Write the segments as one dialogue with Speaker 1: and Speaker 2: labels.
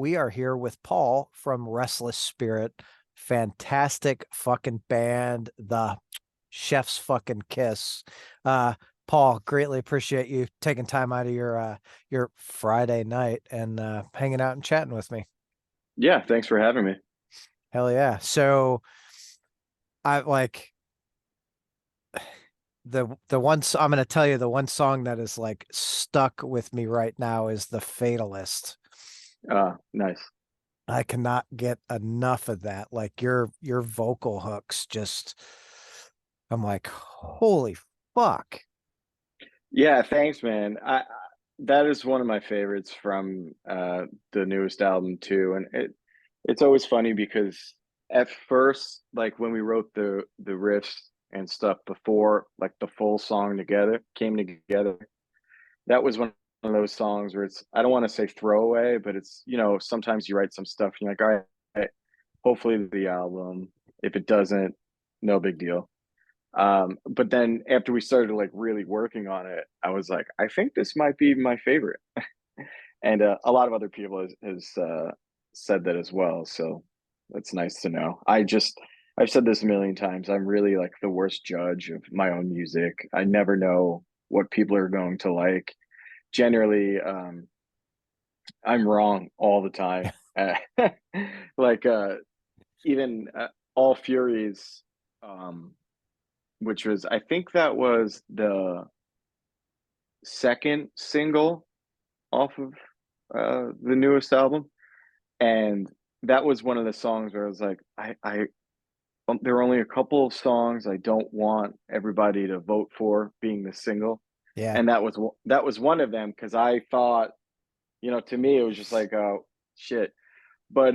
Speaker 1: we are here with Paul from Restless Spirit. Fantastic fucking band, the chef's fucking kiss. Paul, greatly appreciate you taking time out of your Friday night and hanging out and chatting with me.
Speaker 2: Yeah, thanks for having me.
Speaker 1: Hell yeah. So I like the one I'm going to tell you the one song that is like stuck with me right now is The Fatalist.
Speaker 2: Nice.
Speaker 1: I cannot get enough of that. Like your vocal hooks just I'm like, holy fuck.
Speaker 2: Yeah, thanks, man. That is one of my favorites from the newest album too. And it's always funny because at first, like when we wrote the riffs and stuff before like the full song together came together, that was one of those songs where it's I don't want to say throwaway, but it's sometimes you write some stuff and you're like, all right, hopefully the album. If it doesn't, no big deal. But then after we started like really working on it, I was like, I think this might be my favorite. And a lot of other people has said that as well. So that's nice to know. I've said this a million times. I'm really like the worst judge of my own music. I never know what people are going to like. Generally, I'm wrong all the time. Like even All Furies, um, which was I think that was the second single off of the newest album, and that was one of the songs where I was like, I there are only a couple of songs I don't want everybody to vote for being the single,
Speaker 1: Yeah.
Speaker 2: and that was one of them because I thought, to me it was just like, oh shit. But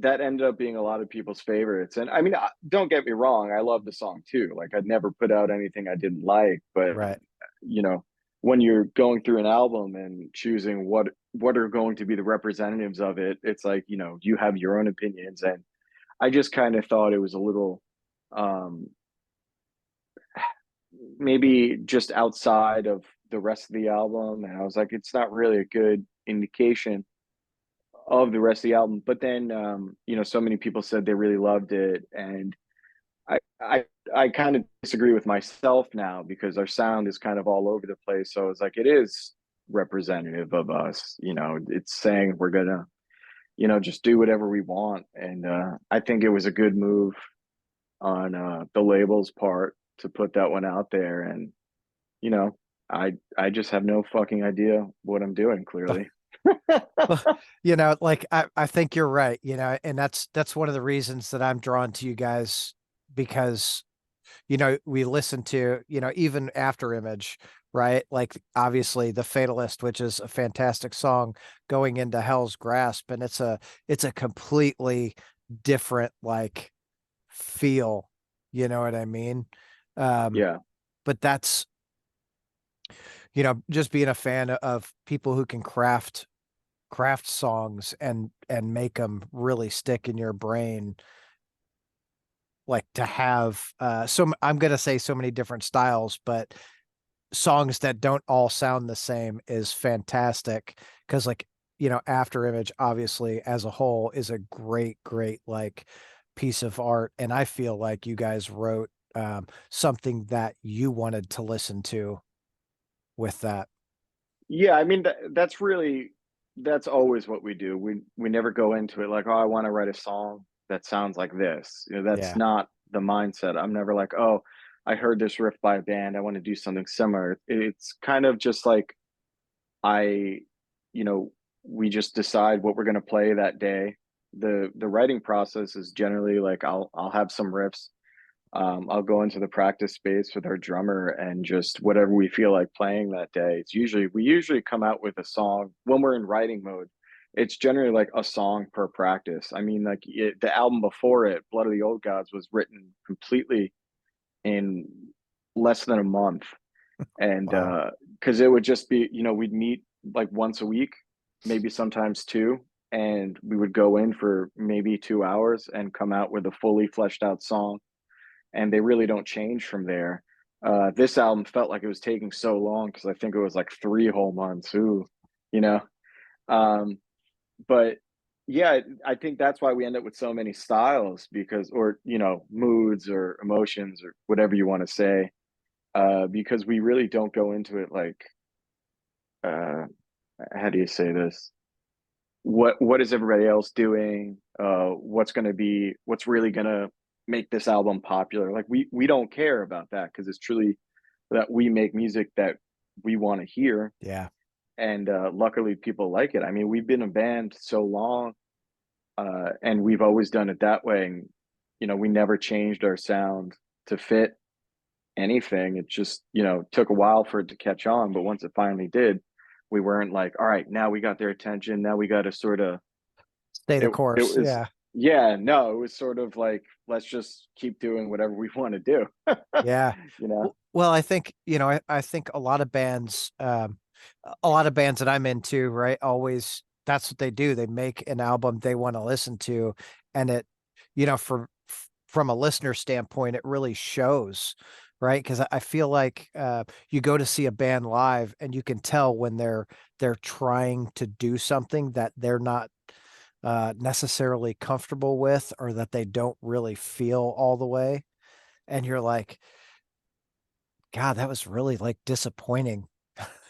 Speaker 2: that ended up being a lot of people's favorites, and I mean, don't get me wrong, I love the song too. Like I'd never put out anything I didn't like, but
Speaker 1: Right.
Speaker 2: you know when you're going through an album and choosing what are going to be the representatives of it, it's like you have your own opinions, and I just kind of thought it was a little um maybe just outside of the rest of the album, and I was like, it's not really a good indication of the rest of the album. But then so many people said they really loved it, and I I I kind of disagree with myself now because our sound is kind of all over the place. So it's like it is representative of us. It's saying we're gonna, just do whatever we want. And I think it was a good move on the label's part to put that one out there. And you know, I just have no fucking idea what I'm doing, clearly.
Speaker 1: Well, like I think you're right, and that's one of the reasons that I'm drawn to you guys because we listen to, even Afterimage, right? Like obviously The Fatalist, which is a fantastic song, going into Hell's Grasp, and it's a completely different like feel, you know what I mean? Um,
Speaker 2: Yeah.
Speaker 1: but that's, just being a fan of people who can craft songs and make them really stick in your brain, like to have I'm gonna say so many different styles, but songs that don't all sound the same is fantastic because like Afterimage obviously as a whole is a great like piece of art, and I feel like you guys wrote something that you wanted to listen to with that.
Speaker 2: Yeah, I mean that's always what we do. We never go into it like, oh, I want to write a song that sounds like this. That's
Speaker 1: Yeah.
Speaker 2: not the mindset. I'm never like, oh, I heard this riff by a band, I want to do something similar. It's kind of just like I, you know, we just decide what we're going to play that day. The writing process is generally like I'll have some riffs. I'll go into the practice space with our drummer and just whatever we feel like playing that day. We usually come out with a song when we're in writing mode. It's generally like a song per practice. I mean, like the album before it, Blood of the Old Gods, was written completely in less than a month. And
Speaker 1: Wow.
Speaker 2: because it would just be, we'd meet like once a week, maybe sometimes two, and we would go in for maybe 2 hours and come out with a fully fleshed out song, and they really don't change from there. This album felt like it was taking so long because I think it was like 3 whole months. Ooh, you know. Um, but yeah, I think that's why we end up with so many styles because, or, moods or emotions or whatever you want to say, because we really don't go into it like, uh, how do you say this? What is everybody else doing? What's really gonna make this album popular? Like we don't care about that because it's truly that we make music that we want to hear,
Speaker 1: Yeah.
Speaker 2: and luckily people like it. I mean, we've been a band so long, and we've always done it that way. And we never changed our sound to fit anything. It just took a while for it to catch on, but once it finally did, we weren't like, all right, now we got their attention. Now we got to sort of
Speaker 1: Stay the
Speaker 2: it
Speaker 1: course.
Speaker 2: was
Speaker 1: Yeah.
Speaker 2: yeah, no, it was sort of like let's just keep doing whatever we want to do.
Speaker 1: Yeah.
Speaker 2: you know
Speaker 1: Well, I think, I think a lot of bands that I'm into, right, always that's what they do. They make an album they want to listen to, and it, from a listener standpoint, it really shows, right? Because I feel like you go to see a band live and you can tell when they're trying to do something that they're not necessarily comfortable with, or that they don't really feel all the way. And you're like, God, that was really like disappointing,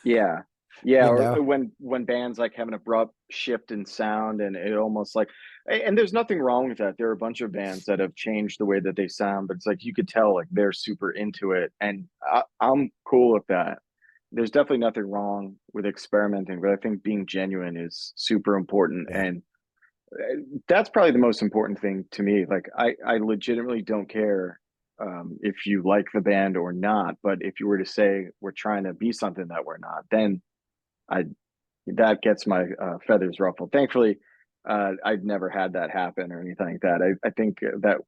Speaker 2: Yeah. Yeah,
Speaker 1: you
Speaker 2: or
Speaker 1: know?
Speaker 2: when bands like have an abrupt shift in sound and it almost like and there's nothing wrong with that. There are a bunch of bands that have changed the way that they sound, but it's like you could tell like they're super into it and I'm cool with that. There's definitely nothing wrong with experimenting, but I think being genuine is super important
Speaker 1: Yeah.
Speaker 2: and that's probably the most important thing to me. Like I legitimately don't care if you like the band or not, but if you were to say we're trying to be something that we're not, then I that gets my feathers ruffled. Thankfully, I've never had that happen or anything like that. I think that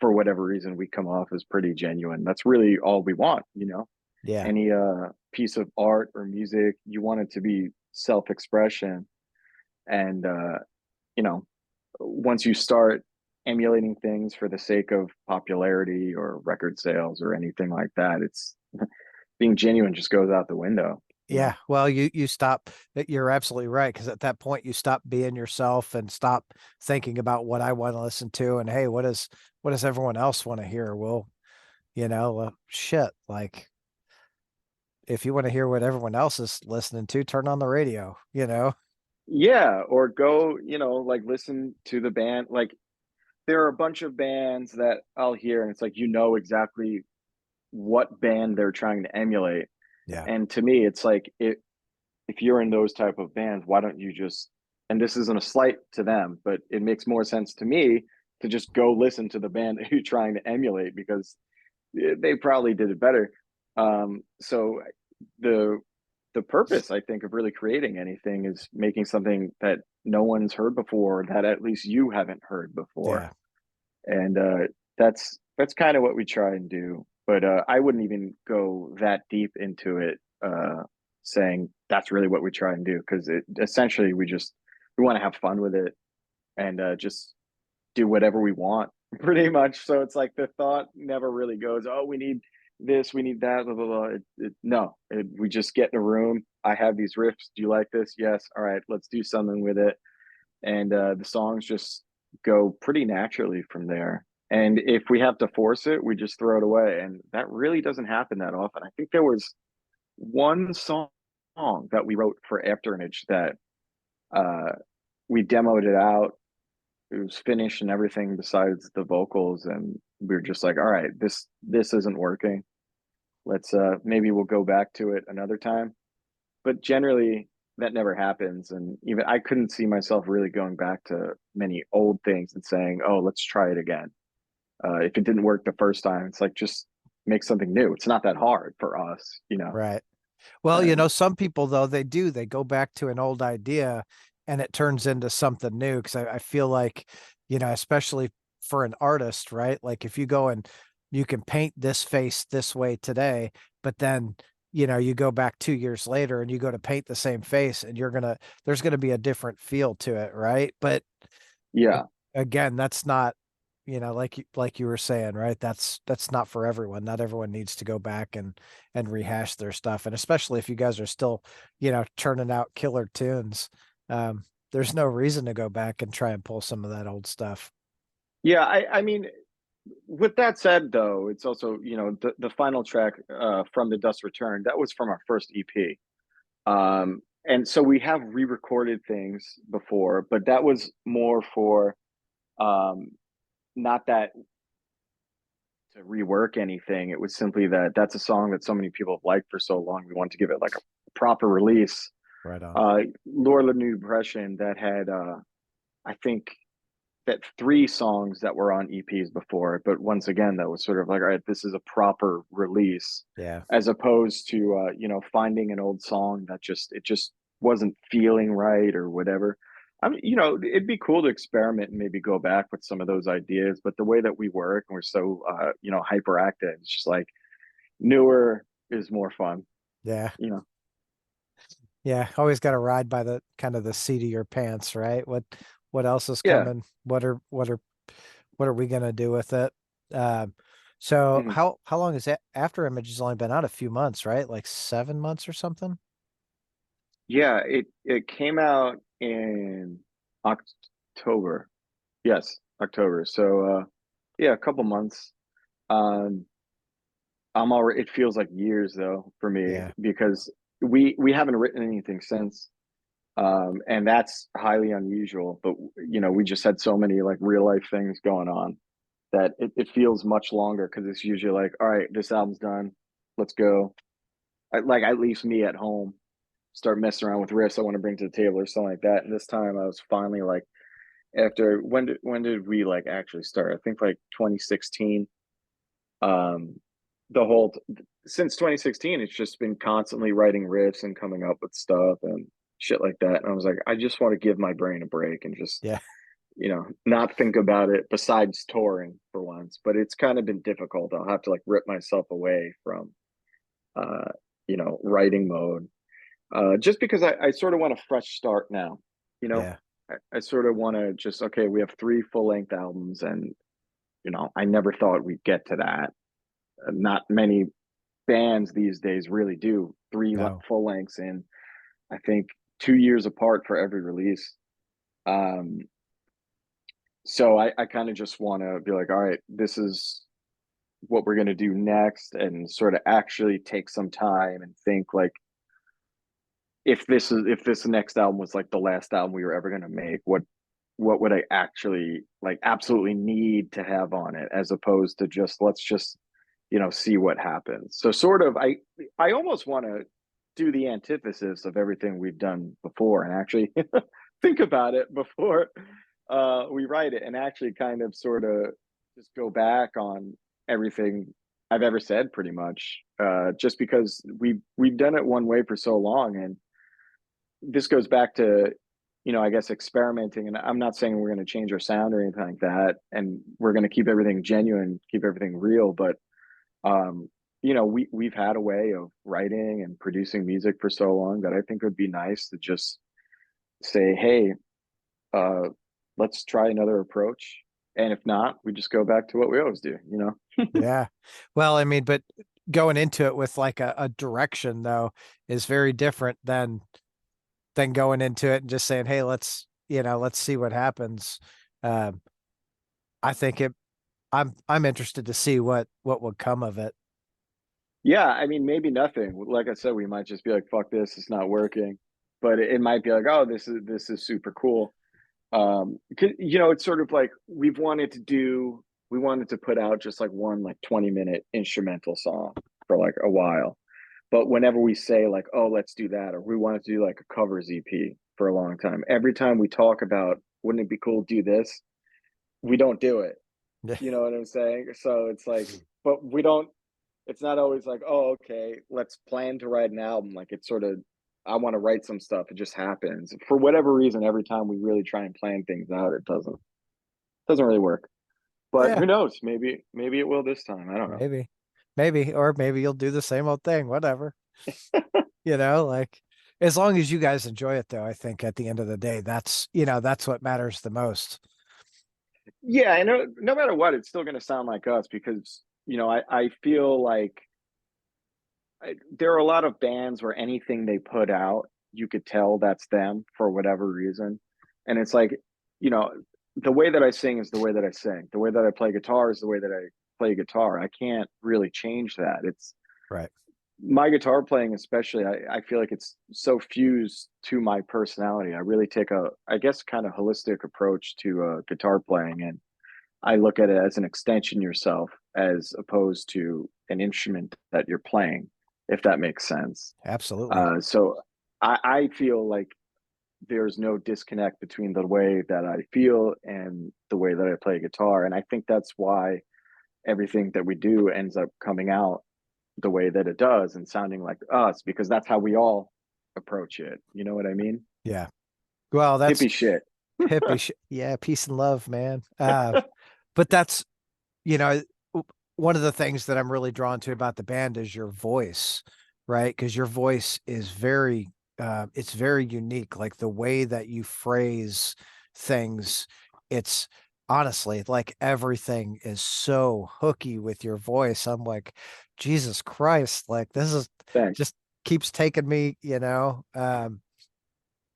Speaker 2: for whatever reason we come off as pretty genuine. That's really all we want,
Speaker 1: Yeah.
Speaker 2: Any piece of art or music, you want it to be self-expression, and you know, once you start emulating things for the sake of popularity or record sales or anything like that, it's being genuine just goes out the window.
Speaker 1: Yeah. Well, you stop that. You're absolutely right. Because at that point you stop being yourself and stop thinking about what I want to listen to. And hey, what does everyone else want to hear? Well, shit. Like, if you want to hear what everyone else is listening to, turn on the radio.
Speaker 2: Yeah, or go, like listen to the band. Like there are a bunch of bands that I'll hear and it's like exactly what band they're trying to emulate.
Speaker 1: Yeah.
Speaker 2: And to me, it's like if you're in those type of bands, why don't you just, and this isn't a slight to them, but it makes more sense to me to just go listen to the band that you're trying to emulate because they probably did it better. So the the purpose, I think, of really creating anything is making something that no one's heard before, that at least you haven't heard before,
Speaker 1: Yeah.
Speaker 2: and that's kind of what we try and do. But I wouldn't even go that deep into it, saying that's really what we try and do because it essentially we want to have fun with it and just do whatever we want pretty much. So it's like the thought never really goes, oh, we need this, we need that, blah, blah, blah. No, we just get in a room. I have these riffs. Do you like this? Yes. All right, let's do something with it. And the songs just go pretty naturally from there. And if we have to force it, we just throw it away. And that really doesn't happen that often. I think there was one song that we wrote for Afterimage that uh, we demoed it out, it was finished and everything besides the vocals, and we were just like, all right, this isn't working, let's maybe we'll go back to it another time. But generally that never happens, and even I couldn't see myself really going back to many old things and saying, oh, let's try it again. If it didn't work the first time, it's like just make something new. It's not that hard for us.
Speaker 1: Right. Well,
Speaker 2: And
Speaker 1: some people though, they go back to an old idea and it turns into something new. Cause I feel like, especially for an artist, right? Like if you go and you can paint this face this way today, but then, you go back 2 years later and you go to paint the same face and there's gonna be a different feel to it, right? But
Speaker 2: yeah,
Speaker 1: again, that's not, like you were saying, right? That's not for everyone. Not everyone needs to go back and rehash their stuff. And especially if you guys are still, churning out killer tunes. there's no reason to go back and try and pull some of that old stuff.
Speaker 2: Yeah, I mean, with that said, though, it's also, the final track, from the Dust Return, that was from our first EP. And so we have re-recorded things before, but that was more for, um, not that to rework anything. It was simply that that's a song that so many people have liked for so long. We wanted to give it like a proper release.
Speaker 1: Right on.
Speaker 2: Lord of the New Depression that had, I think that three songs that were on EPs before, but once again, that was sort of like, all right, this is a proper release,
Speaker 1: Yeah.
Speaker 2: as opposed to, finding an old song that it just wasn't feeling right or whatever. I mean, it'd be cool to experiment and maybe go back with some of those ideas, but the way that we work and we're so, hyperactive, it's just like newer is more fun,
Speaker 1: Yeah.
Speaker 2: you know?
Speaker 1: Yeah. Always got to ride by the kind of the seat of your pants, right? What else is
Speaker 2: Yeah.
Speaker 1: coming? What are we gonna do with it? Um, so
Speaker 2: Mhm.
Speaker 1: how long is that? Afterimage has only been out a few months, right? Like 7 months or something?
Speaker 2: Yeah, it came out in October. Yes, October. So, yeah, a couple months. Um, I'm already. It feels like years though for me
Speaker 1: Yeah.
Speaker 2: because we haven't written anything since, and that's highly unusual. But we just had so many like real life things going on that it feels much longer because it's usually like, all right, this album's done, let's go. Like at least me at home start messing around with riffs I want to bring to the table or something like that. And this time I was finally like, after when did we like actually start? I think like 2016. Um, the whole since 2016, it's just been constantly writing riffs and coming up with stuff and shit like that. And I was like, I just want to give my brain a break and just,
Speaker 1: Yeah.
Speaker 2: not think about it besides touring for once. But it's kind of been difficult. I'll have to like rip myself away from, uh, writing mode, just because I sort of want a fresh start now. You know,
Speaker 1: Yeah.
Speaker 2: I sort of want to just, okay, we have three full length albums, and I never thought we'd get to that. Not many bands these days really do three
Speaker 1: No.
Speaker 2: full lengths in, I think, 2 years apart for every release. Um, so I kind of just want to be like, all right, this is what we're going to do next, and sort of actually take some time and think like, if this next album was like the last album we were ever going to make, what would I actually like absolutely need to have on it, as opposed to just let's just see what happens. So sort of I almost want to do the antithesis of everything we've done before and actually think about it before we write it, and actually kind of sort of just go back on everything I've ever said pretty much, just because we've done it one way for so long. And this goes back to, I guess, experimenting. And I'm not saying we're going to change our sound or anything like that, and we're going to keep everything genuine, keep everything real. But we've had a way of writing and producing music for so long that I think it would be nice to just say, hey, uh, let's try another approach. And if not, we just go back to what we always do.
Speaker 1: Yeah. Well, I mean, but going into it with like a direction though is very different than going into it and just saying, hey, let's see what happens. Um, I think I'm interested to see what would come of it.
Speaker 2: Yeah, I mean, maybe nothing. Like I said, we might just be like, fuck this, it's not working. But it might be like, oh, this is super cool. 'Cause, it's sort of like we wanted to put out just like one like 20-minute instrumental song for like a while. But whenever we say like, oh, let's do that, or we wanted to do like a covers EP for a long time, every time we talk about wouldn't it be cool to do this, we don't do it. You know what I'm saying? So it's like, but we don't, it's not always like, oh, okay, let's plan to write an album. Like it's sort of, I want to write some stuff. It just happens for whatever reason. Every time we really try and plan things out, it doesn't really work. But
Speaker 1: Yeah,
Speaker 2: who knows? Maybe it will this time. I don't know.
Speaker 1: maybe. Or maybe you'll do the same old thing, whatever. Like as long as you guys enjoy it though, I think at the end of the day, that's what matters the most.
Speaker 2: Yeah, I know. No matter what, it's still going to sound like us because I feel like there are a lot of bands where anything they put out, you could tell that's them for whatever reason. And it's like, you know, the way that I sing is the way that I sing. The way that I play guitar is the way that I play guitar. I can't really change that. It's
Speaker 1: Right.
Speaker 2: my guitar playing, especially, I feel like it's so fused to my personality. I really take a, I guess, kind of holistic approach to guitar playing. And I look at it as an extension yourself as opposed to an instrument that you're playing, if that makes sense.
Speaker 1: Absolutely.
Speaker 2: So I feel like there's no disconnect between the way that I feel and the way that I play guitar. And I think that's why everything that we do ends up coming out the way that it does and sounding like us, because that's how we all approach it. You know what I mean?
Speaker 1: Yeah. Well, that's
Speaker 2: Hippie shit.
Speaker 1: yeah, peace and love, man. But that's, you know, one of the things that I'm really drawn to about the band is your voice, right? Because your voice is very, it's very unique. Like the way that you phrase things, it's honestly like everything is so hooky with your voice. I'm like, Jesus Christ, like this is
Speaker 2: Thanks.
Speaker 1: just keeps taking me, and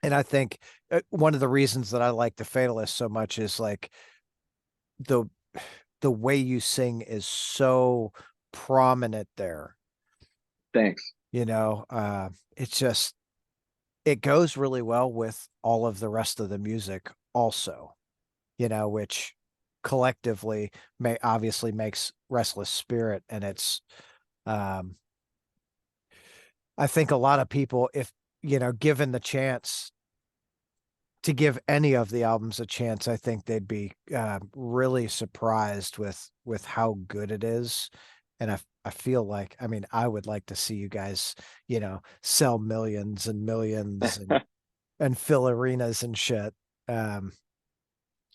Speaker 1: I think one of the reasons that I like the Fatalist so much is like the the way you sing is so prominent there.
Speaker 2: Thanks.
Speaker 1: It's just it goes really well with all of the rest of the music also, which collectively may obviously makes Restless Spirit. And it's um I think a lot of people, if given the chance to give any of the albums a chance, I think they'd be really surprised with how good it is. And I feel like, I mean, I would like to see you guys, sell millions and millions and fill arenas and shit. Um,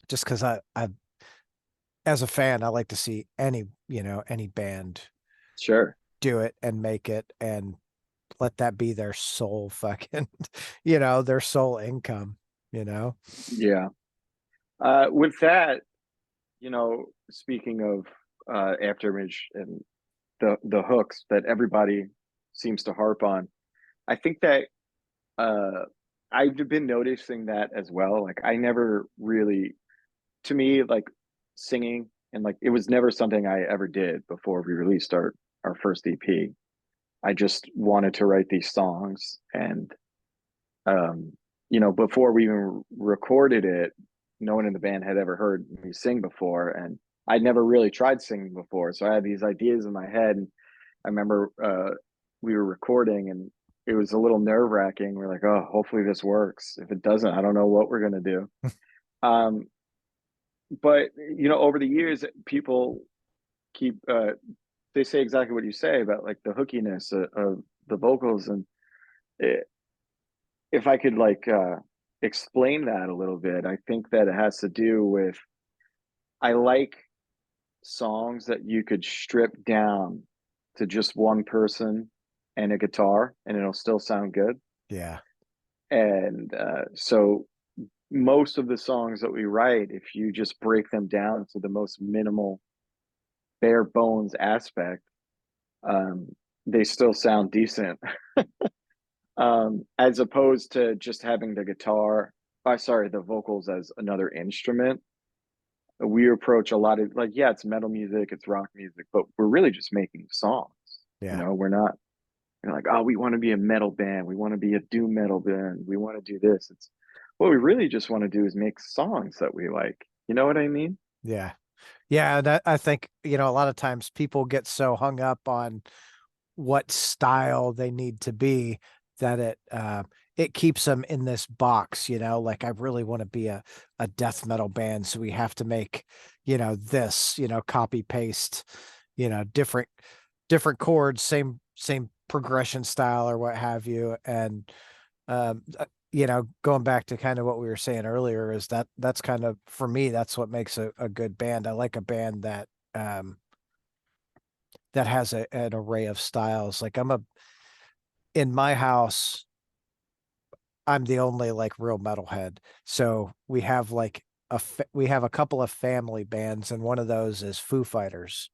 Speaker 1: just because I as a fan, I like to see any band
Speaker 2: Sure.
Speaker 1: do it and make it and let that be their sole fucking, their sole income, you know?
Speaker 2: Yeah. With that, speaking of Afterimage and the hooks that everybody seems to harp on, I think that uh, I've been noticing that as well. Like I never really, to me, like singing and like it was never something I ever did before we released our first EP. I just wanted to write these songs, and um, before we even recorded it, no one in the band had ever heard me sing before, and I'd never really tried singing before. So I had these ideas in my head, and I remember we were recording, and it was a little nerve wracking. We're like, oh, hopefully this works. If it doesn't, I don't know what we're gonna do. Um, but over the years, people keep they say exactly what you say about like the hookiness of the vocals, and it, if I could like explain that a little bit, I think that it has to do with I like songs that you could strip down to just one person and a guitar, and it'll still sound good.
Speaker 1: Yeah.
Speaker 2: And so most of the songs that we write, if you just break them down to the most minimal, bare bones aspect, um, they still sound decent. As opposed to just having the guitar, sorry, the vocals as another instrument. We approach a lot of like, yeah, it's metal music, it's rock music, but we're really just making songs.
Speaker 1: Yeah.
Speaker 2: We're not like, oh, we want to be a metal band, we want to be a doom metal band, we want to do this. It's what we really just want to do is make songs that we like. You know what I mean?
Speaker 1: Yeah. Yeah. That I think, a lot of times people get so hung up on what style they need to be that it keeps them in this box, like I really want to be a death metal band. So we have to make, this, copy paste, different chords, same progression style or what have you. And going back to kind of what we were saying earlier is that's kind of for me, that's what makes a good band. I like a band that has an array of styles. Like in my house, I'm the only like real metalhead. So we have like we have a couple of family bands, and one of those is Foo Fighters,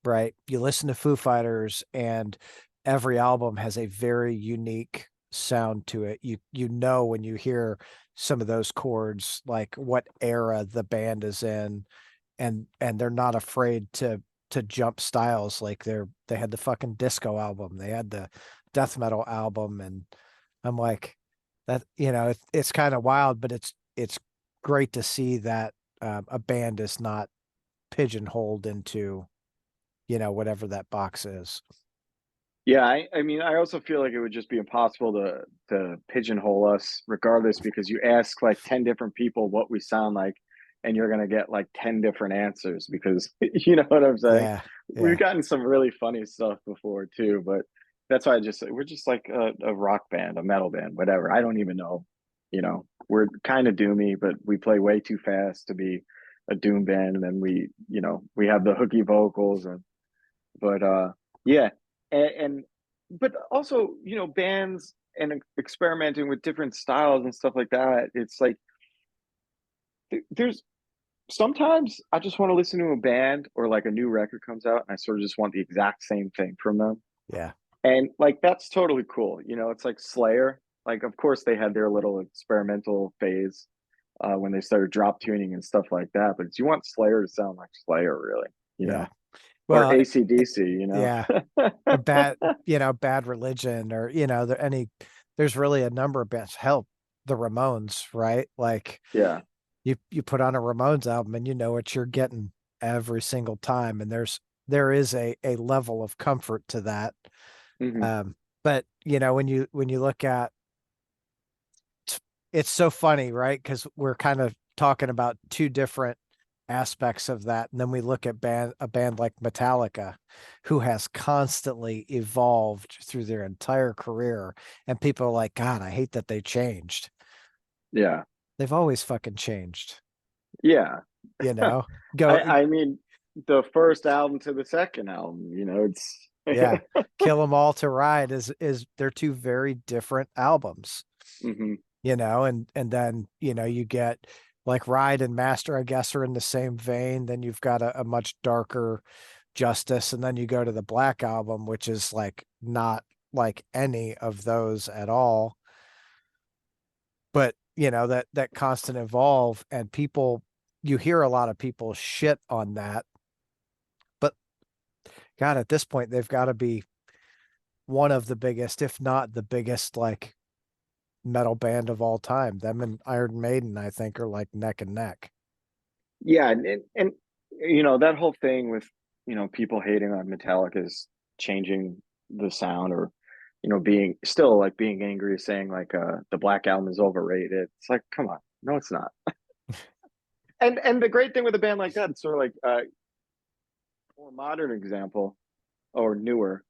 Speaker 1: right? You listen to Foo Fighters, and every album has a very unique sound to it. You know when you hear some of those chords, like what era the band is in, and they're not afraid to jump styles. Like they had the fucking disco album, they had the death metal album, and I'm like that, it's kind of wild, but it's great to see that a band is not pigeonholed into, whatever that box is.
Speaker 2: Yeah, I mean, I also feel like it would just be impossible to pigeonhole us regardless, because you ask like 10 different people what we sound like, and you're gonna get like 10 different answers because you know what I'm saying?
Speaker 1: Yeah,
Speaker 2: We've
Speaker 1: yeah,
Speaker 2: gotten some really funny stuff before too, but that's why I just we're just like a rock band, a metal band, whatever. I don't even know. We're kind of doomy, but we play way too fast to be a doom band, and then we have the hooky vocals, and but yeah, and but also bands and experimenting with different styles and stuff like that. It's like there's sometimes I just want to listen to a band, or like a new record comes out and I sort of just want the exact same thing from them.
Speaker 1: yeah,
Speaker 2: And like that's totally cool. It's like Slayer. Like of course they had their little experimental phase when they started drop tuning and stuff like that. But you want Slayer to sound like Slayer, really,
Speaker 1: yeah.
Speaker 2: or
Speaker 1: Well,
Speaker 2: AC/DC.
Speaker 1: yeah, or Bad Religion, or there's really a number of bands. Help, the Ramones, right? Like
Speaker 2: Yeah.
Speaker 1: you put on a Ramones album and you know what you're getting every single time, and there is a level of comfort to that.
Speaker 2: Hmm.
Speaker 1: But when you look at, it's so funny, right? Because we're kind of talking about two different aspects of that, and then we look at a band like Metallica, who has constantly evolved through their entire career, and people are like, God, I hate that they changed.
Speaker 2: Yeah.
Speaker 1: They've always fucking changed,
Speaker 2: Yeah.
Speaker 1: you know? Go,
Speaker 2: I mean, the first album to the second album, it's
Speaker 1: yeah. Kill 'Em All to Ride is they're two very different albums,
Speaker 2: hmm
Speaker 1: and then you get like Ride and Master, I guess, are in the same vein. Then you've got a much darker Justice, and then you go to the Black Album, which is like not like any of those at all. But that constant evolve, and people, you hear a lot of people shit on that, but God, at this point they've got to be one of the biggest, if not the biggest, like metal band of all time. Them and Iron Maiden, I think, are like neck and neck.
Speaker 2: yeah, and that whole thing with people hating on Metallica's changing the sound, or being still like being angry, saying like the Black Album is overrated. It's like, come on, no, it's not. And the great thing with a band like that, it's sort of like more modern example, or newer,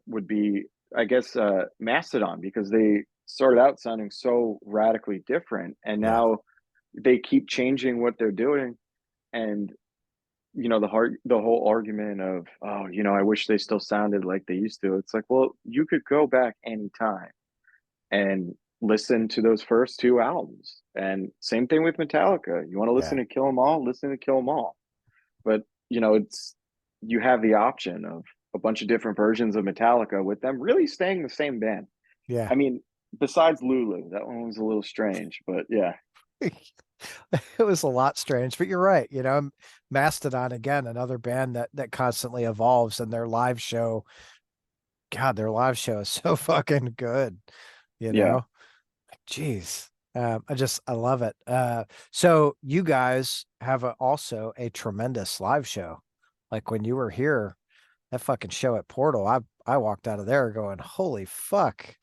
Speaker 2: would be, I guess, Mastodon, because they started out sounding so radically different, and
Speaker 1: Yeah,
Speaker 2: now they keep changing what they're doing. And the whole argument of, oh, I wish they still sounded like they used to. It's like, well, you could go back anytime and listen to those first two albums. And same thing with Metallica. You want to listen
Speaker 1: yeah,
Speaker 2: to Kill 'Em All, listen to Kill 'Em All. But it's you have the option of a bunch of different versions of Metallica with them really staying the same band.
Speaker 1: yeah.
Speaker 2: I mean, besides Lulu, that one was a little strange, but yeah,
Speaker 1: It was a lot strange, but you're right. Mastodon, again, another band that constantly evolves, and their live show, God, their live show is so fucking good. You
Speaker 2: yeah.
Speaker 1: know, Jeez. I love it. So you guys have also a tremendous live show. Like when you were here, that fucking show at Portal, I walked out of there going, holy fuck,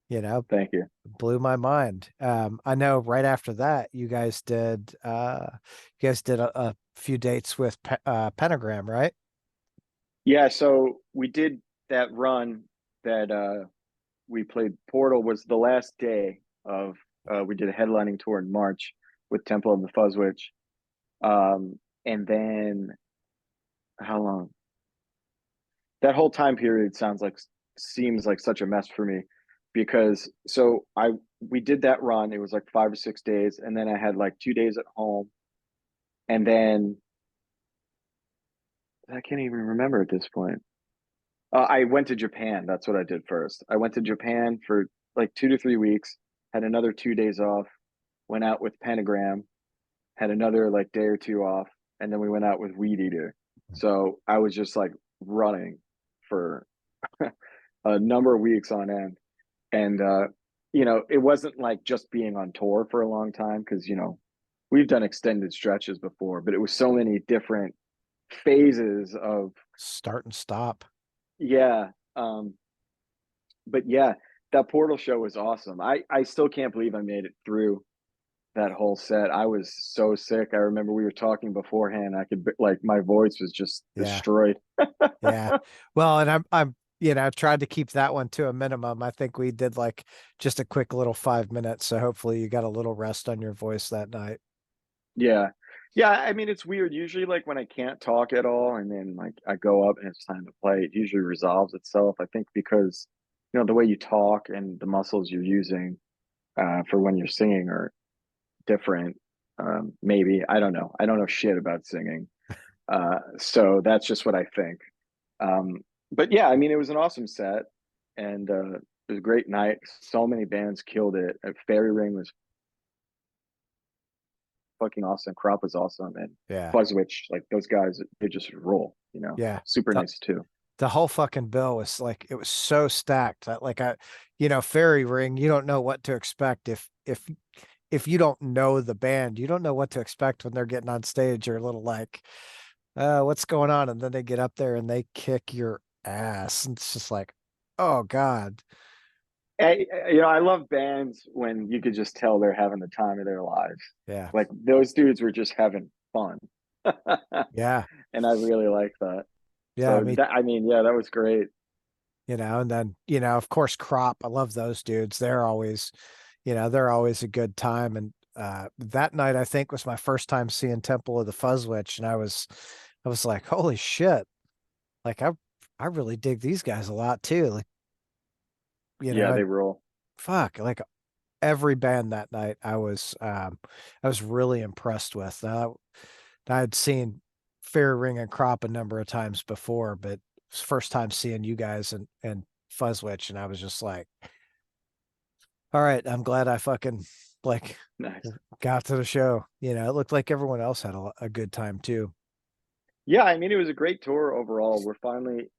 Speaker 1: you know,
Speaker 2: Thank you.
Speaker 1: blew my mind. I know right after that, you guys did a few dates with Pentagram, right?
Speaker 2: Yeah, so we did that run that we played. Portal was the last day of we did a headlining tour in March with Temple of the Fuzz Witch. And then how long? That whole time period seems like such a mess for me, because we did that run. It was like 5 or 6 days, and then I had like 2 days at home, and then I can't even remember at this point. I went to Japan. That's what I did first. I went to Japan for like 2 to 3 weeks, had another 2 days off, went out with Pentagram, had another like day or two off, and then we went out with Weedeater. So I was just like running for a number of weeks on end. And it wasn't like just being on tour for a long time because we've done extended stretches before, but it was so many different phases of
Speaker 1: Start and stop.
Speaker 2: yeah. But yeah, that Portal show was awesome. I still can't believe I made it through that whole set. I was so sick. I remember we were talking beforehand. I could like my voice was just
Speaker 1: Yeah.
Speaker 2: destroyed.
Speaker 1: Yeah. Well, and I'm I've tried to keep that one to a minimum. I think we did like just a quick little 5 minutes. So hopefully you got a little rest on your voice that night.
Speaker 2: Yeah. Yeah, I mean it's weird. Usually like when I can't talk at all and then like I go up and it's time to play, it usually resolves itself. I think because the way you talk and the muscles you're using for when you're singing are different. Maybe. I don't know. I don't know shit about singing. So that's just what I think. Um, but yeah, I mean it was an awesome set and it was a great night. So many bands killed it. Fairy Ring was fucking awesome. Crop was awesome, and
Speaker 1: Yeah.
Speaker 2: Fuzz Witch, like those guys, they just roll.
Speaker 1: Yeah.
Speaker 2: Super
Speaker 1: The,
Speaker 2: nice too.
Speaker 1: the whole fucking bill was like it was so stacked that like Fairy Ring, you don't know what to expect if you don't know the band, you don't know what to expect when they're getting on stage. You're a little like, what's going on? And then they get up there and they kick your ass. And it's just like, oh God.
Speaker 2: I love bands when you could just tell they're having the time of their lives.
Speaker 1: Yeah.
Speaker 2: Like those dudes were just having fun,
Speaker 1: Yeah.
Speaker 2: and I really like that.
Speaker 1: Yeah.
Speaker 2: So that, I mean, yeah, that was great.
Speaker 1: And then, of course, Crop. I love those dudes. They're always a good time. And that night I think was my first time seeing Temple of the Fuzz Witch. And I was like, holy shit. Like I really dig these guys a lot too. Like,
Speaker 2: Yeah, they
Speaker 1: and
Speaker 2: roll.
Speaker 1: fuck, like every band that night I was really impressed with. I had seen Fair Ring and Crop a number of times before, but it was first time seeing you guys and Fuzzwitch, and I was just like, all right, I'm glad I fucking like
Speaker 2: Nice.
Speaker 1: got to the show. It looked like everyone else had a good time too.
Speaker 2: Yeah, I mean, it was a great tour overall. We're finally,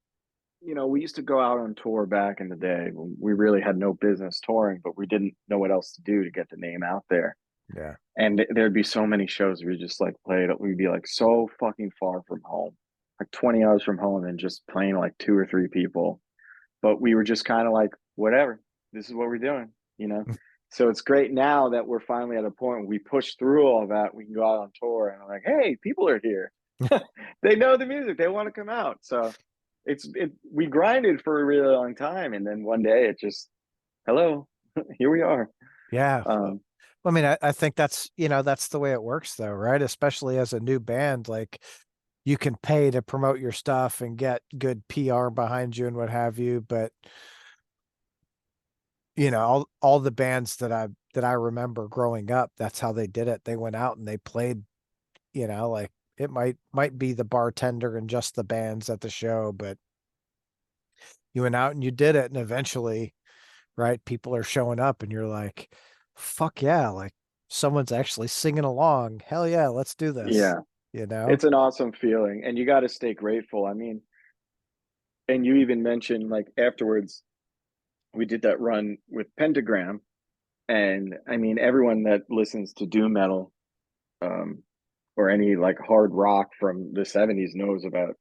Speaker 2: we used to go out on tour back in the day when we really had no business touring, but we didn't know what else to do to get the name out there.
Speaker 1: Yeah.
Speaker 2: And there'd be so many shows we just like played. We'd be like so fucking far from home, like 20 hours from home, and just playing like two or three people. But we were just kind of like, whatever, this is what we're doing. So it's great now that we're finally at a point where we push through all that. We can go out on tour and I'm like, hey, people are here. They know the music. They want to come out. So we grinded for a really long time, and then one day it just hello, here we are.
Speaker 1: Yeah.
Speaker 2: Um,
Speaker 1: I mean, I think that's the way it works though, right? Especially as a new band, like you can pay to promote your stuff and get good PR behind you and what have you. But all the bands that I remember growing up, that's how they did it. They went out and they played, like it might be the bartender and just the bands at the show, but you went out and you did it, and eventually, right, people are showing up and you're like, fuck yeah, like someone's actually singing along. Hell yeah, let's do this.
Speaker 2: yeah,
Speaker 1: You know?
Speaker 2: it's an awesome feeling, and you got to stay grateful. I mean, and you even mentioned like afterwards, we did that run with Pentagram, and I mean, everyone that listens to doom metal, um, or any like hard rock from the '70s knows about.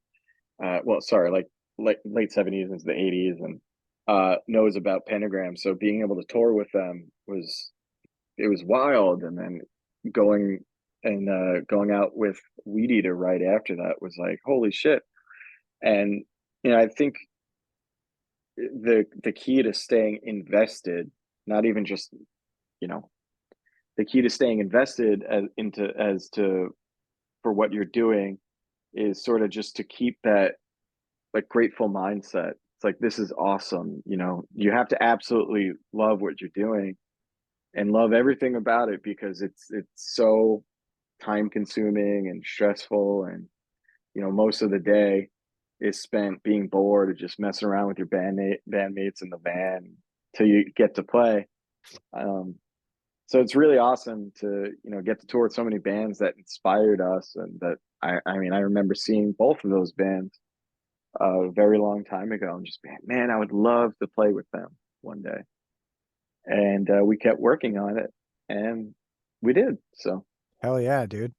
Speaker 2: Well, sorry, like late '70s into the '80s, and knows about Pentagram. So being able to tour with them was wild, and then going going out with Weedeater right after that was like holy shit. And I think the key to staying invested, not even just you know the key to staying invested as to for what you're doing is sort of just to keep that like grateful mindset. It's like this is awesome. You have to absolutely love what you're doing and love everything about it because it's so time consuming and stressful, and most of the day is spent being bored or just messing around with your bandmates in the van till you get to play. Um, so it's really awesome to, get to tour with so many bands that inspired us, and that I mean, I remember seeing both of those bands a very long time ago and just man, I would love to play with them one day. And we kept working on it, and we did. So
Speaker 1: Hell yeah, dude.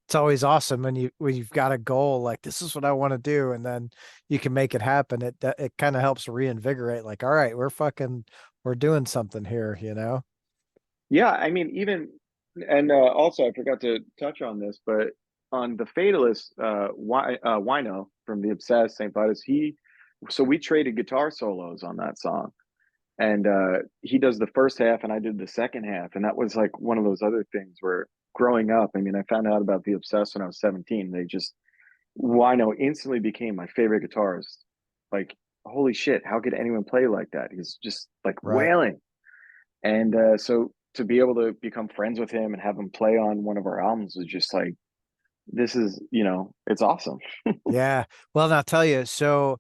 Speaker 1: It's always awesome when you've got a goal like this is what I want to do, and then you can make it happen. It kind of helps reinvigorate. Like, all right, we're doing something here, you know?
Speaker 2: yeah, I mean, even and also I forgot to touch on this, but on the Fatalist, Wino from the Obsessed St. Vitus, so we traded guitar solos on that song, and he does the first half and I did the second half, and that was like one of those other things where growing up, I mean, I found out about the Obsessed when I was 17. They just Wino instantly became my favorite guitarist. Like, holy shit, how could anyone play like that? He's just like
Speaker 1: Right.
Speaker 2: wailing. And so to be able to become friends with him and have him play on one of our albums was just like, this is, it's awesome.
Speaker 1: Yeah. Well, I'll tell you, so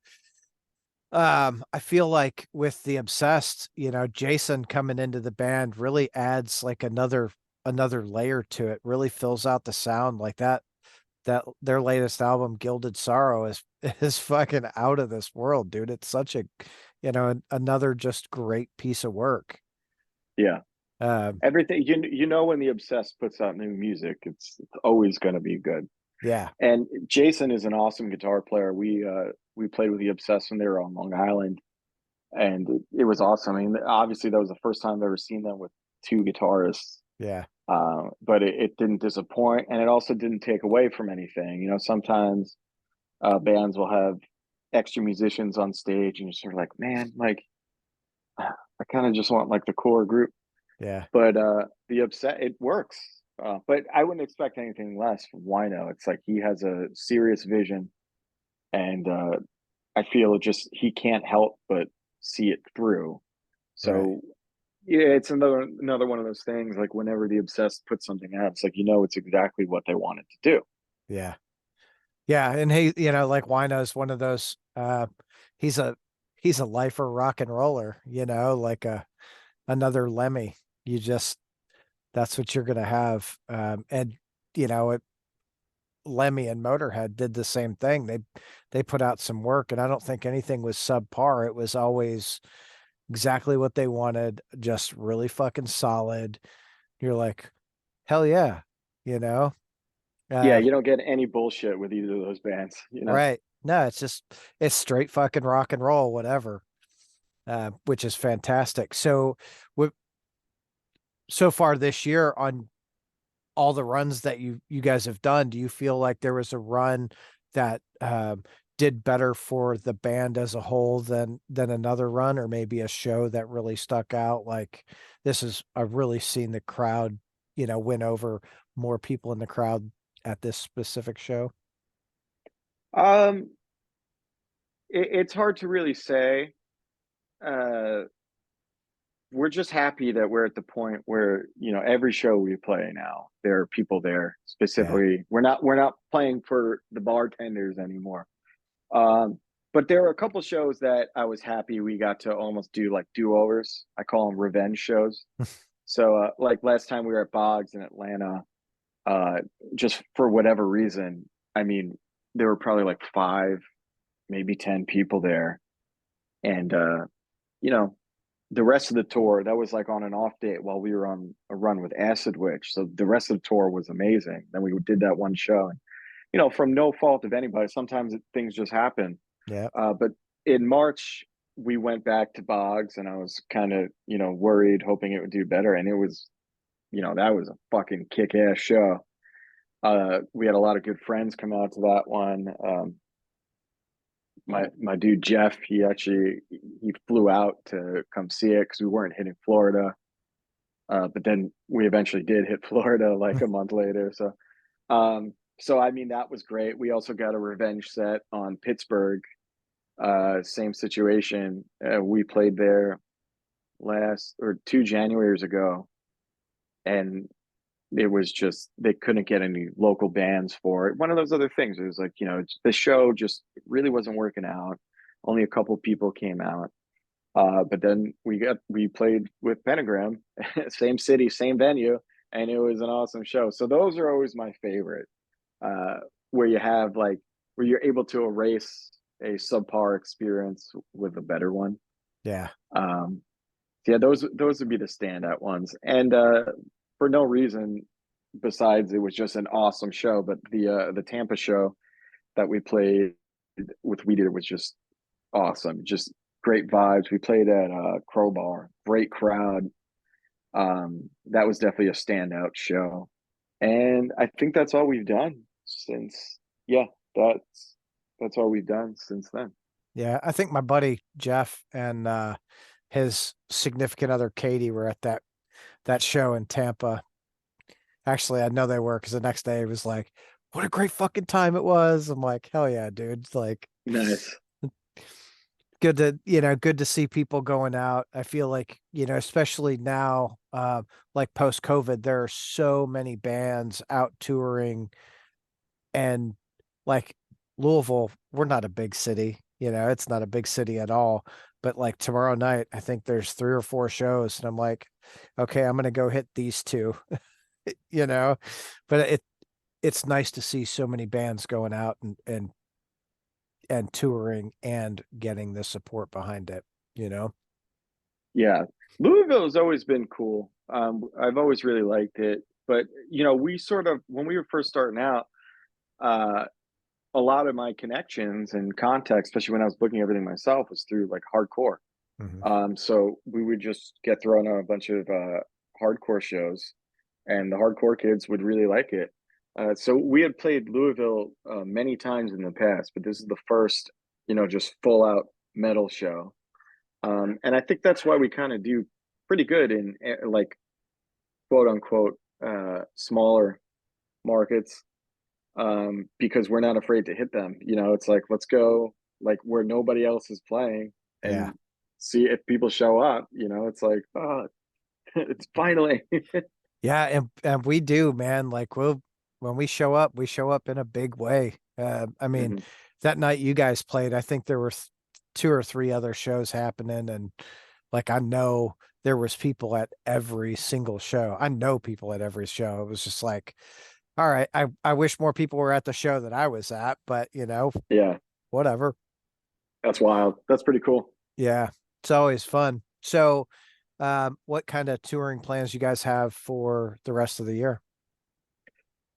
Speaker 1: I feel like with the Obsessed, Jason coming into the band really adds like another layer to it, really fills out the sound like that their latest album, Gilded Sorrow, is is fucking out of this world, dude. It's such a another just great piece of work.
Speaker 2: Yeah.
Speaker 1: Um,
Speaker 2: Everything, when the Obsessed puts out new music, it's always going to be good.
Speaker 1: yeah,
Speaker 2: And Jason is an awesome guitar player. We played with the Obsessed when they were on Long Island, and it was awesome. I mean, obviously that was the first time I've ever seen them with two guitarists.
Speaker 1: yeah,
Speaker 2: But it didn't disappoint, and it also didn't take away from anything. Sometimes bands will have extra musicians on stage, and you're sort of like, man, like I kind of just want like the core group.
Speaker 1: yeah,
Speaker 2: But the upset, it works. But I wouldn't expect anything less from Wino. It's like he has a serious vision, and I feel it just he can't help but see it through.
Speaker 1: right.
Speaker 2: So yeah, it's another one of those things. Like whenever the Obsessed puts something out, it's like it's exactly what they wanted to do.
Speaker 1: Yeah. Yeah. And he, like Wino's one of those he's a he's a lifer rock and roller, like another Lemmy. You just that's what you're gonna have. And it Lemmy and Motorhead did the same thing. They put out some work, and I don't think anything was subpar. It was always exactly what they wanted, just really fucking solid. You're like, hell yeah, you know?
Speaker 2: Yeah,
Speaker 1: Uh,
Speaker 2: you don't get any bullshit with either of those bands.
Speaker 1: right. No, it's straight fucking rock and roll, whatever. Which is fantastic. So, so far this year on all the runs that you guys have done, do you feel like there was a run that did better for the band as a whole than another run, or maybe a show that really stuck out? Like I've really seen the crowd, win over more people in the crowd at this specific show.
Speaker 2: Um, it's hard to really say. Uh, we're just happy that we're at the point where every show we play now there are people there.
Speaker 1: Yeah.
Speaker 2: Specifically, we're not playing for the bartenders anymore. um but there are a couple shows that I was happy we got to almost do like do-overs. I call them revenge shows. So like last time we were at Boggs in Atlanta, uh just for whatever reason, I mean, there were probably like 5, maybe 10 people there. And you know the rest of the tour, that was like on an off date while we were on a run with Acid Witch. So the rest of the tour was amazing. Then we did that one show, and from no fault of anybody, sometimes things just happen.
Speaker 1: Yeah.
Speaker 2: But in March, we went back to Boggs, and I was kind of worried, hoping it would do better, and it was, that was a fucking kick ass show. We had a lot of good friends come out to that one. My dude Jeff, he flew out to come see it because we weren't hitting Florida. But then we eventually did hit Florida like a month later. So I mean, that was great. We also got a revenge set on Pittsburgh. Same situation. We played there last or 2 Januaries ago, and it was just they couldn't get any local bands for it. One of those other things. It was like, the show just really wasn't working out. Only a couple people came out. But then we played with Pentagram, same city, same venue, and it was an awesome show. So those are always my favorite, uh, where you have like where you're able to erase a subpar experience with a better one.
Speaker 1: Yeah.
Speaker 2: Um, yeah, those would be the standout ones. And for no reason besides it was just an awesome show. But the Tampa show that we played with Weedeater was just awesome. Just great vibes. We played at Crowbar, great crowd. That was definitely a standout show. And I think that's all we've done since yeah, that's all we've done since then.
Speaker 1: Yeah. I think my buddy Jeff and his significant other Katie were at that show in Tampa. Actually, I know they were because the next day it was like, what a great fucking time it was. I'm like, hell yeah, dude. It's like
Speaker 2: Nice.
Speaker 1: good to see people going out. I feel like, especially now, like post COVID, there are so many bands out touring, and like Louisville, we're not a big city, it's not a big city at all. But like tomorrow night, I think there's 3 or 4 shows, and I'm like, okay, I'm gonna go hit these two, you know. But it's nice to see so many bands going out and touring and getting the support behind it.
Speaker 2: Yeah. Louisville has always been cool. I've always really liked it. But we sort of when we were first starting out, uh a lot of my connections and contacts, especially when I was booking everything myself, was through like hardcore.
Speaker 1: Mhm.
Speaker 2: So we would just get thrown on a bunch of hardcore shows, and the hardcore kids would really like it. So we had played Louisville many times in the past, but this is the first, just full out metal show. And I think that's why we kind of do pretty good in like quote unquote smaller markets, because we're not afraid to hit them. It's like let's go like where nobody else is playing
Speaker 1: Yeah.
Speaker 2: and see if people show up. It's like oh, it's finally.
Speaker 1: Yeah, and we do, man. Like when we show up in a big way. I mean,
Speaker 2: Mhm.
Speaker 1: that night you guys played, I think there were 2 or 3 other shows happening, and like I know there was people at every single show. I know people at every show. It was just like, all right, I wish more people were at the show that I was at, but
Speaker 2: Yeah,
Speaker 1: whatever.
Speaker 2: that's wild. That's pretty cool.
Speaker 1: Yeah, it's always fun. So, what kind of touring plans you guys have for the rest of the year?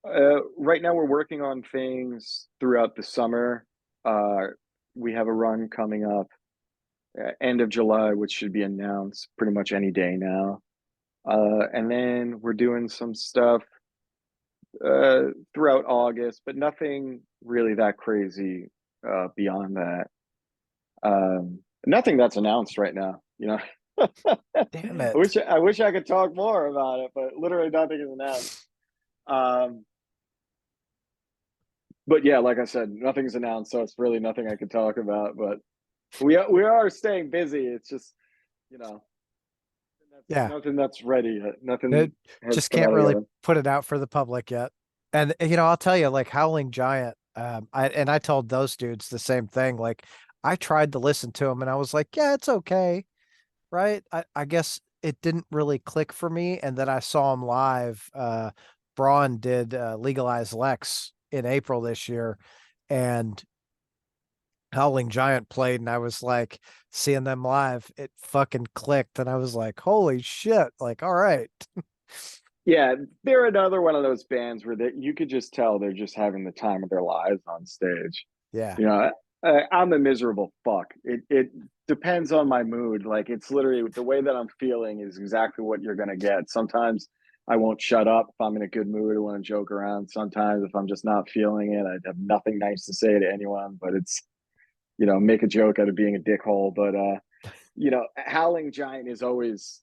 Speaker 2: Right now we're working on things throughout the summer. Uh, we have a run coming up end of July, which should be announced pretty much any day now. And then we're doing some stuff throughout August, but nothing really that crazy beyond that. Nothing that's announced right now.
Speaker 1: Damn
Speaker 2: I
Speaker 1: it.
Speaker 2: wish I could talk more about it, but literally nothing is announced. Um, but yeah, like I said, nothing's announced, so it's really nothing I could talk about. But we are staying busy. It's just you know
Speaker 1: Yeah.
Speaker 2: nothing that's ready yet.
Speaker 1: It
Speaker 2: Nothing has
Speaker 1: just
Speaker 2: come
Speaker 1: can't
Speaker 2: out of
Speaker 1: really
Speaker 2: the
Speaker 1: put it out for the public yet. And I'll tell you, like Howling Giant, I told those dudes the same thing. Like I tried to listen to them and I was like, yeah, it's okay. Right. I guess it didn't really click for me. And then I saw him live. Braun did Legalize Lex in April this year, and Howling Giant played, and I was like, seeing them live, it fucking clicked, and I was like, holy shit! Like, all right,
Speaker 2: Yeah, they're another one of those bands where you could just tell they're just having the time of their lives on stage.
Speaker 1: yeah,
Speaker 2: You know, I'm a miserable fuck. It depends on my mood. Like it's literally the way that I'm feeling is exactly what you're gonna get. Sometimes I won't shut up if I'm in a good mood. I want to joke around. Sometimes if I'm just not feeling it, I have nothing nice to say to anyone. But it's make a joke out of being a dickhole. But Howling Giant is always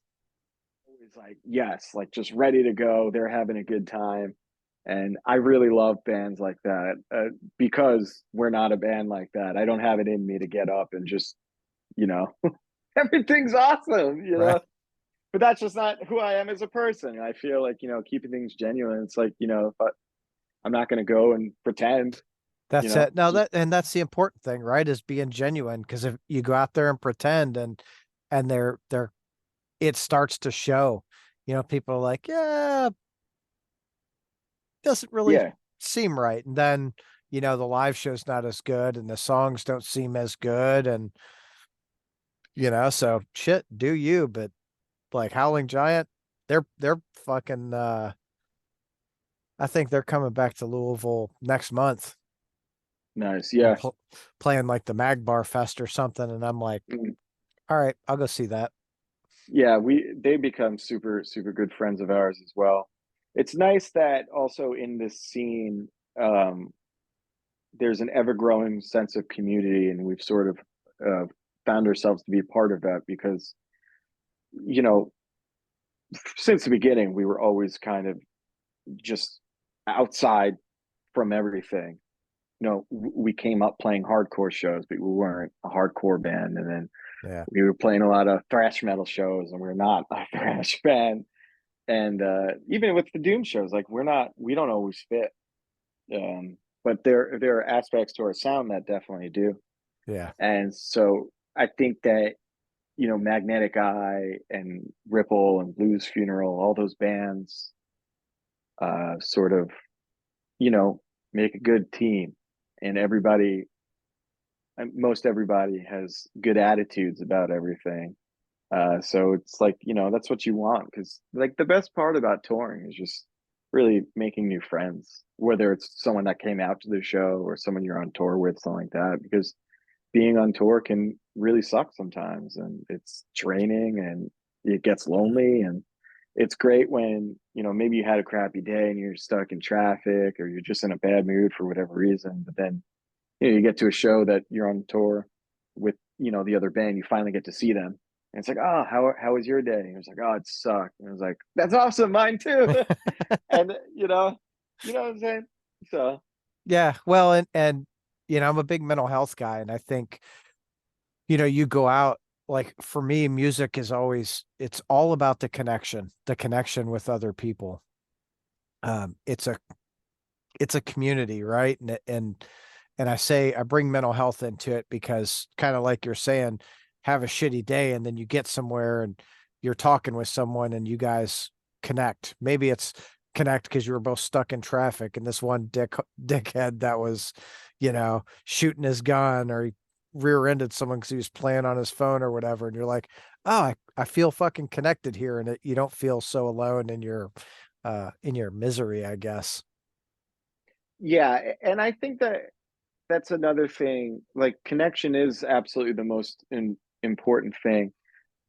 Speaker 2: like yes, like just ready to go. They're having a good time. And I really love bands like that because we're not a band like that. I don't have it in me to get up and just, you know, everything''s awesome.
Speaker 1: right,
Speaker 2: but that's just not who I am as a person. And I feel like, keeping things genuine. It's like, if I'm not going to go and pretend,
Speaker 1: That's it. No,
Speaker 2: just,
Speaker 1: that's the important thing, right? Is being genuine. Because if you go out there and pretend and they're it starts to show. People are like, yeah, doesn't really
Speaker 2: yeah,
Speaker 1: seem right. And then, the live show's not as good and the songs don't seem as good. And, so shit, do you, but like Howling Giant, they're fucking I think they're coming back to Louisville next month
Speaker 2: nice.
Speaker 1: and
Speaker 2: Yeah.
Speaker 1: playing like the Magbar Fest or something. And I'm like,
Speaker 2: Mm.
Speaker 1: all right, I'll go see that.
Speaker 2: Yeah, they become super super good friends of ours as well. It's nice that also in this scene, um, there's an ever growing sense of community, and we've sort of found ourselves to be part of that because you know since the beginning we were always kind of just outside from everything. We came up playing hardcore shows, but we weren't a hardcore band, and then
Speaker 1: Yeah.
Speaker 2: we were playing a lot of thrash metal shows, and we're not a thrash band. And even with the doom shows, like we don't always fit, but there are aspects to our sound that definitely do.
Speaker 1: Yeah.
Speaker 2: And so I think that Magnetic Eye and Ripple and Blues Funeral, all those bands sort of you know make a good team, and most everybody has good attitudes about everything. So it's like, that's what you want, because like the best part about touring is just really making new friends, whether it's someone that came out to the show or someone you're on tour with, something like that, because being on tour can really suck sometimes, and it's draining, and it gets lonely. And it's great when, maybe you had a crappy day and you're stuck in traffic, or you're just in a bad mood for whatever reason, but then you get to a show that you're on tour with, the other band, you finally get to see them. And it's like, oh, how was your day? And it was like, oh, it sucked. And I was like, that's awesome, mine too. And what I'm saying? So
Speaker 1: Yeah. Well, and I'm a big mental health guy, and I think, you go out, like for me, music is always, it's all about the connection with other people. It's a community, right? And I bring mental health into it because, kind of like you're saying, have a shitty day and then you get somewhere and you're talking with someone and you guys connect. Maybe it's connect because you were both stuck in traffic and this one dickhead that was, shooting his gun, or he rear-ended someone because he was playing on his phone or whatever. And you're like, oh, I feel fucking connected here. And you don't feel so alone in your misery, I guess.
Speaker 2: yeah, and I think that that's another thing. Like connection is absolutely the most important thing.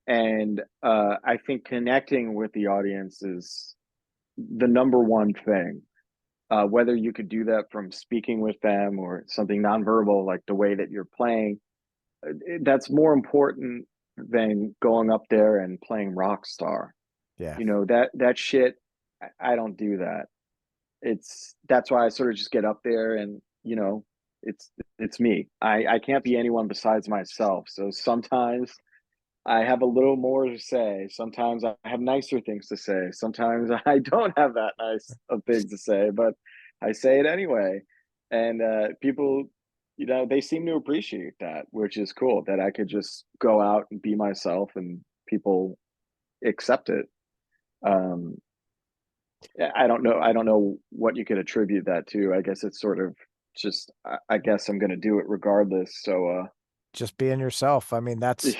Speaker 2: And I think connecting with the audience is the number one thing. Whether you could do that from speaking with them or something nonverbal, like the way that you're playing, that's more important than going up there and playing rock star.
Speaker 1: Yeah.
Speaker 2: That shit. I don't do that. That's why I sort of just get up there, and it's it's me. I can't be anyone besides myself. So sometimes I have a little more to say. Sometimes I have nicer things to say. Sometimes I don't have that nice of things to say, but I say it anyway. And people, they seem to appreciate that, which is cool. That I could just go out and be myself, and people accept it. Um, I don't know. I don't know what you could attribute that to. I guess it's sort of just. I guess I'm going to do it regardless. So,
Speaker 1: Just being yourself. I mean, that's,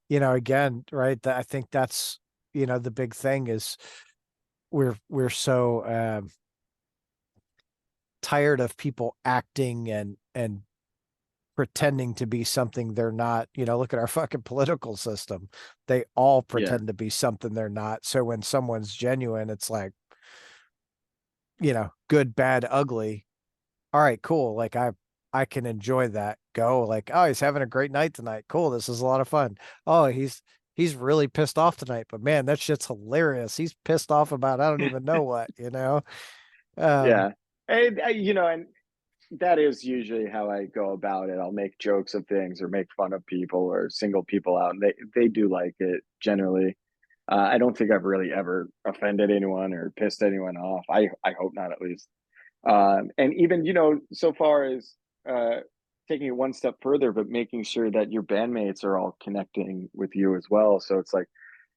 Speaker 1: again, right. I think that's, the big thing is we're so tired of people acting and pretending to be something they're not. Look at our fucking political system. They all
Speaker 2: yeah,
Speaker 1: pretend to be something they're not. So when someone's genuine, it's like, good, bad, ugly. All right, cool. Like I can enjoy that. Go like, oh, he's having a great night tonight. Cool. This is a lot of fun. Oh, he's really pissed off tonight, but man, that shit's hilarious. He's pissed off about I don't even know what. Um,
Speaker 2: yeah. And and that is usually how I go about it. I'll make jokes of things or make fun of people or single people out, and they do like it generally. I don't think I've really ever offended anyone or pissed anyone off. I hope not, at least. And even, so far as taking it one step further, but making sure that your bandmates are all connecting with you as well. So it's like,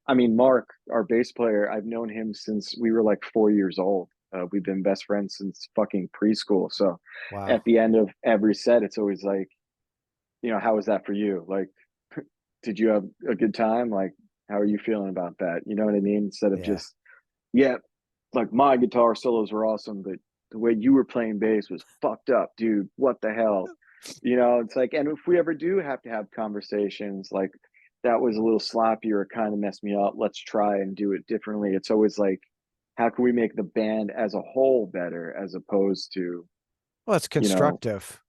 Speaker 2: I mean, Mark, our bass player, I've known him since we were like 4 years old. We've been best friends since fucking preschool. So
Speaker 1: Wow.
Speaker 2: at the end of every set, it's always like, how was that for you? Like, did you have a good time? Like, how are you feeling about that? You know what I mean? Instead of
Speaker 1: Yeah.
Speaker 2: just, yeah, like my guitar solos were awesome, but the way you were playing bass was fucked up, dude. What the hell? It's like, and if we ever do have to have conversations, like that was a little sloppy or it kind of messed me up, let's try and do it differently. It's always like, how can we make the band as a whole better as opposed to,
Speaker 1: Well, it's
Speaker 2: you know,
Speaker 1: constructive.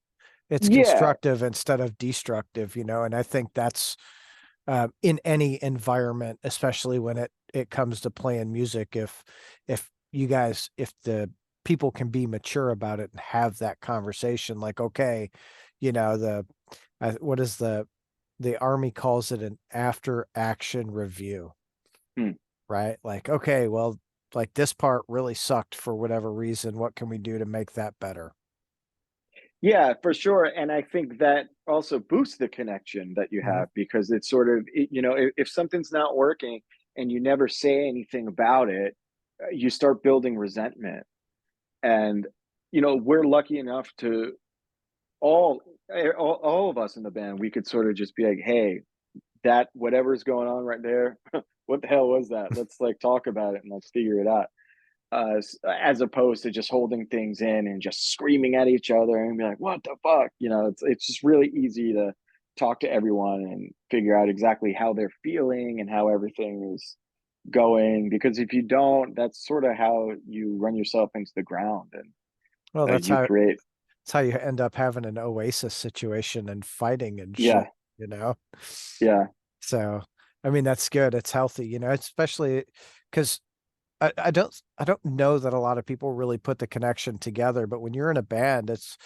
Speaker 1: It's
Speaker 2: yeah,
Speaker 1: constructive instead of destructive, and I think that's in any environment, especially when it comes to playing music. If the people can be mature about it and have that conversation, like, okay, the what is the army calls it an after action review,
Speaker 2: hmm.
Speaker 1: right? Like, okay, well, like this part really sucked for whatever reason. What can we do to make that better?
Speaker 2: Yeah, for sure. And I think that also boosts the connection that you
Speaker 1: Mhm.
Speaker 2: have because it's sort of, if something's not working and you never say anything about it, you start building resentment. And, we're lucky enough to all of us in the band, we could sort of just be like, hey, that whatever's going on right there, what the hell was that? Let's like talk about it and let's figure it out, as opposed to just holding things in and just screaming at each other and be like, "What the fuck?" It's just really easy to talk to everyone and figure out exactly how they're feeling and how everything is going. Because if you don't, that's sort of how you run yourself into the ground and
Speaker 1: Well,
Speaker 2: you create.
Speaker 1: that's how you end up having an Oasis situation and fighting and shit,
Speaker 2: Yeah,
Speaker 1: you know?
Speaker 2: yeah,
Speaker 1: So, I mean, that's good. It's healthy, especially because I don't know that a lot of people really put the connection together, but when you're in a band, it's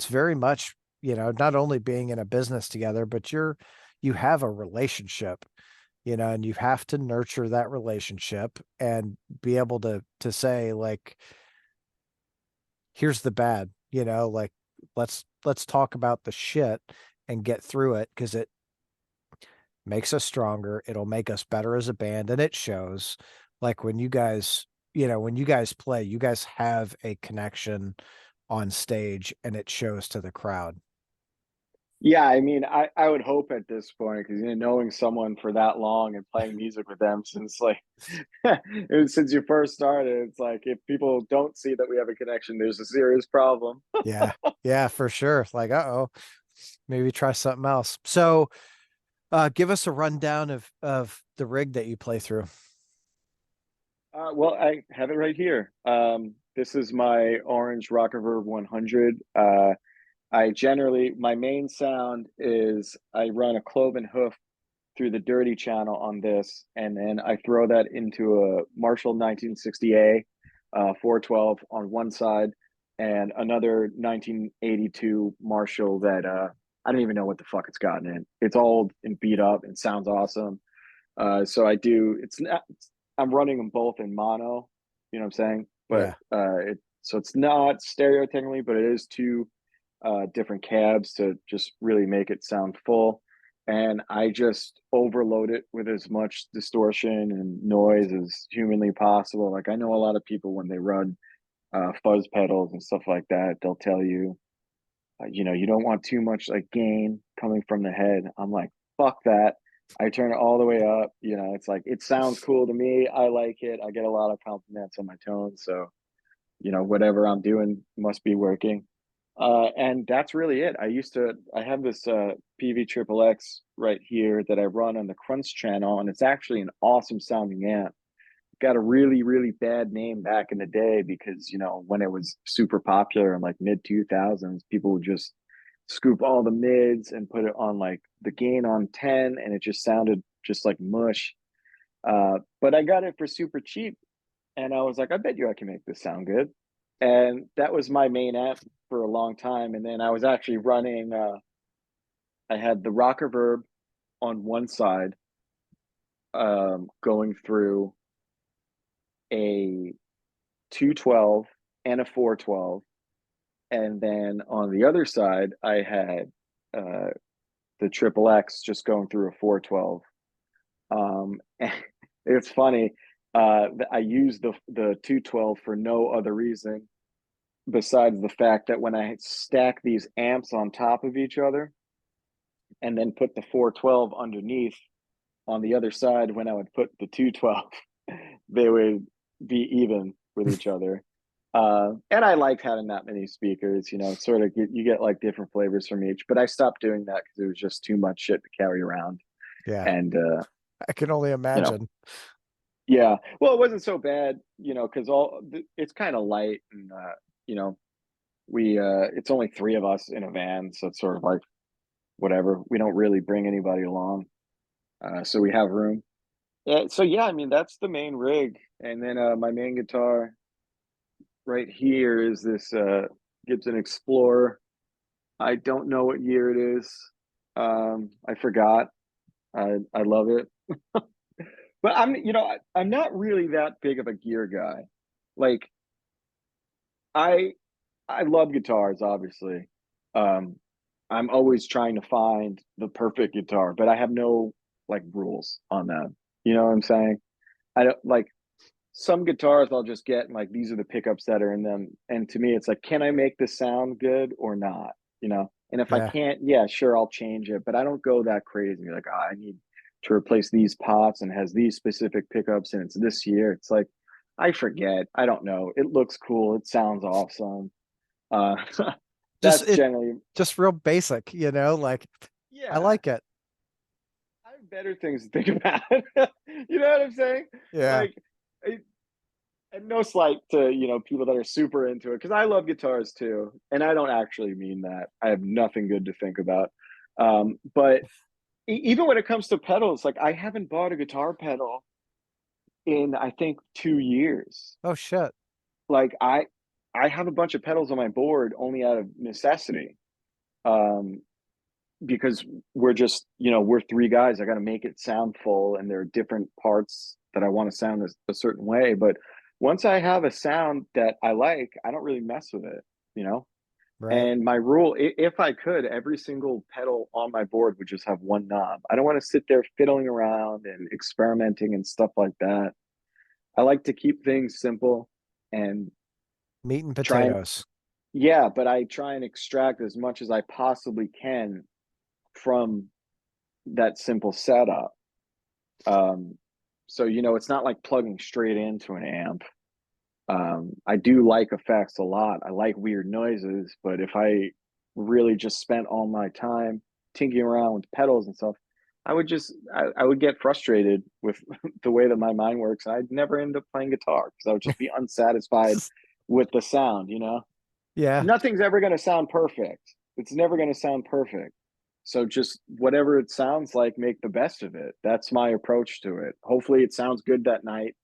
Speaker 1: very much, not only being in a business together, but you have a relationship, and you have to nurture that relationship and be able to say, like, here's the bad, like, let's talk about the shit and get through it because it makes us stronger. It'll make us better as a band, and it shows. Like when you guys play, you guys have a connection on stage, and it shows to the crowd.
Speaker 2: yeah. I mean, I would hope at this point because knowing someone for that long and playing music with them since like since you first started, it's like if people don't see that we have a connection, there's a serious problem.
Speaker 1: Yeah, yeah, for sure. Like, uh-oh, maybe try something else. So, give us a rundown of the rig that you play through.
Speaker 2: Well, I have it right here. This is my orange Rockerverb 100. My main sound is I run a cloven hoof through the dirty channel on this, and then I throw that into a Marshall 1960A 412 on one side, and another 1982 Marshall that I don't even know what the fuck it's gotten in. It's old and beat up and sounds awesome. So I do. It's not. I'm running them both in mono. You know what I'm saying? But
Speaker 1: Yeah.
Speaker 2: so it's not stereo technically, but it is two different cabs to just really make it sound full. And I just overload it with as much distortion and noise as humanly possible. Like I know a lot of people when they run fuzz pedals and stuff like that, they'll tell you, you don't want too much like gain coming from the head. I'm like, fuck that. I turn it all the way up. It's like it sounds cool to me. I like it. I get a lot of compliments on my tone. So, whatever I'm doing must be working. And that's really it. I have this PV Triple X right here that I run on the Crunch channel, and it's actually an awesome sounding amp. Got a really, really bad name back in the day because, when it was super popular in like mid 2000s, people would just scoop all the mids and put it on like the gain on 10, and it just sounded just like mush. But I got it for super cheap, and I was like, I bet you I can make this sound good. And that was my main amp for a long time. And then I was actually running, I had the Rocker Verb on one side, going through a 212 and a 412, and then on the other side I had uh, the triple X just going through a 412. And it's funny. I use the 212 for no other reason besides the fact that when I stack these amps on top of each other and then put the 412 underneath on the other side, when I would put the 212, they would be even with each other. And I liked having that many speakers, sort of you get like different flavors from each, but I stopped doing that because it was just too much shit to carry around.
Speaker 1: Yeah,
Speaker 2: And,
Speaker 1: I can only
Speaker 2: you know,
Speaker 1: imagine.
Speaker 2: yeah, well, it wasn't so bad, because it's kind of light and, you know, it's only three of us in a van. So it's sort of like, whatever, we don't really bring anybody along. So we have room. Yeah. So yeah, I mean, that's the main rig. And then, my main guitar right here is this, Gibson Explorer. I don't know what year it is. I forgot. I love it. But I'm not really that big of a gear guy. Like I I love guitars, obviously. Um, I'm always trying to find the perfect guitar, but I have no like rules on that. You know what I'm saying? I don't like some guitars I'll just get and like these are the pickups that are in them. And to me, it's like, can I make this sound good or not? And if I
Speaker 1: Yeah.
Speaker 2: can't, yeah, sure, I'll change it. But I don't go that crazy. Like, I need to replace these pots and has these specific pickups and it's this year. It's like I forget. I don't know. It looks cool. It sounds awesome. Uh,
Speaker 1: Just
Speaker 2: that's
Speaker 1: it
Speaker 2: generally,
Speaker 1: just real basic, like I
Speaker 2: yeah.
Speaker 1: like it.
Speaker 2: I have better things to think about. You know what I'm saying?
Speaker 1: Yeah.
Speaker 2: Like, and no slight to people that are super into it because I love guitars too, and I don't actually mean that. I have nothing good to think about. But even when it comes to pedals, like I haven't bought a guitar pedal in I think 2 years.
Speaker 1: Oh shit.
Speaker 2: Like I have a bunch of pedals on my board only out of necessity. Um, because we're three guys. I got to make it sound full, and there are different parts that I want to sound a certain way. But once I have a sound that I like, I don't really mess with it, you know.
Speaker 1: Right.
Speaker 2: And my rule, if I could, every single pedal on my board would just have one knob. I don't want to sit there fiddling around and experimenting and stuff like that. I like to keep things simple and
Speaker 1: Meat and
Speaker 2: try and,
Speaker 1: potatoes.
Speaker 2: yeah, but I try and extract as much as I possibly can from that simple setup. Um, so it's not like plugging straight into an amp. I do like effects a lot. I like weird noises, but if I really just spent all my time tinkering around with pedals and stuff, I would get frustrated with the way that my mind works. I'd never end up playing guitar because I would just be unsatisfied with the sound.
Speaker 1: Yeah.
Speaker 2: Nothing's ever going to sound perfect. It's never going to sound perfect. So just whatever it sounds like, make the best of it. That's my approach to it. Hopefully it sounds good that night.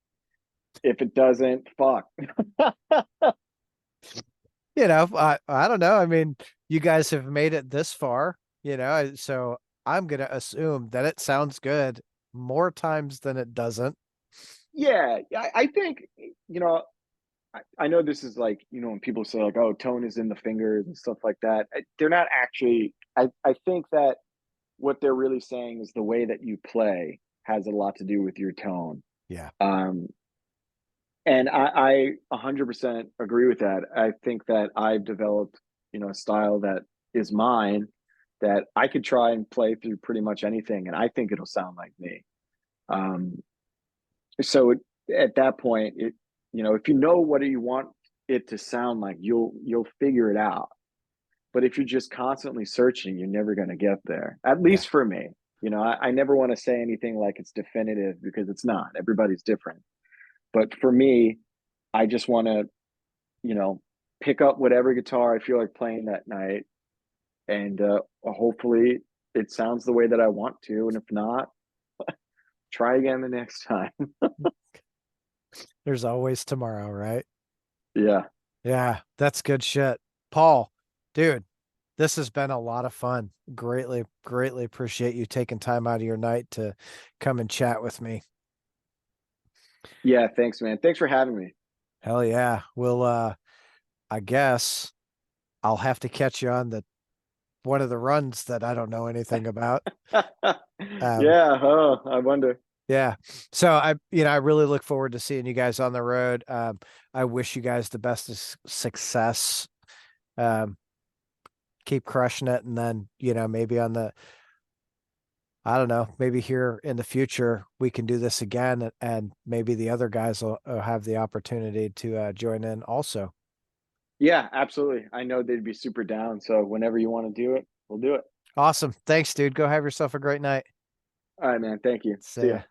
Speaker 2: If it doesn't, fuck.
Speaker 1: I don't know. I mean, you guys have made it this far, so I'm gonna assume that it sounds good more times than it doesn't.
Speaker 2: Yeah, I think, I know this is like, when people say like, oh, tone is in the fingers and stuff like that. They're not actually, I think that what they're really saying is the way that you play has a lot to do with your tone.
Speaker 1: Yeah.
Speaker 2: Um, And I 100% agree with that. I think that I've developed, a style that is mine that I could try and play through pretty much anything, and I think it'll sound like me. Um, so at that point, if you know what you want it to sound like, you'll figure it out. But if you're just constantly searching, you're never going to get there. At
Speaker 1: Yeah.
Speaker 2: least for me, I never want to say anything like it's definitive because it's not. Everybody's different. But for me, I just want to, you know, pick up whatever guitar I feel like playing that night, and hopefully it sounds the way that I want to. And if not, try again the next time.
Speaker 1: There's always tomorrow, right?
Speaker 2: Yeah.
Speaker 1: Yeah, that's good shit. Paul, dude, this has been a lot of fun. Greatly appreciate you taking time out of your night to come and chat with me.
Speaker 2: Yeah, thanks, man. Thanks for having me.
Speaker 1: Hell yeah. We'll I guess I'll have to catch you on the one of the runs that I don't know anything about. Um,
Speaker 2: Yeah, oh, I wonder.
Speaker 1: yeah. So I really look forward to seeing you guys on the road. I wish you guys the best of success. Um, keep crushing it, and then, maybe on the, I don't know, maybe here in the future we can do this again, and maybe the other guys will have the opportunity to join in also.
Speaker 2: Yeah, absolutely. I know they'd be super down. So whenever you want to do it, we'll do it.
Speaker 1: Awesome. Thanks, dude. Go have yourself a great night.
Speaker 2: All right, man. Thank you.
Speaker 1: See
Speaker 2: See
Speaker 1: ya.
Speaker 2: ya.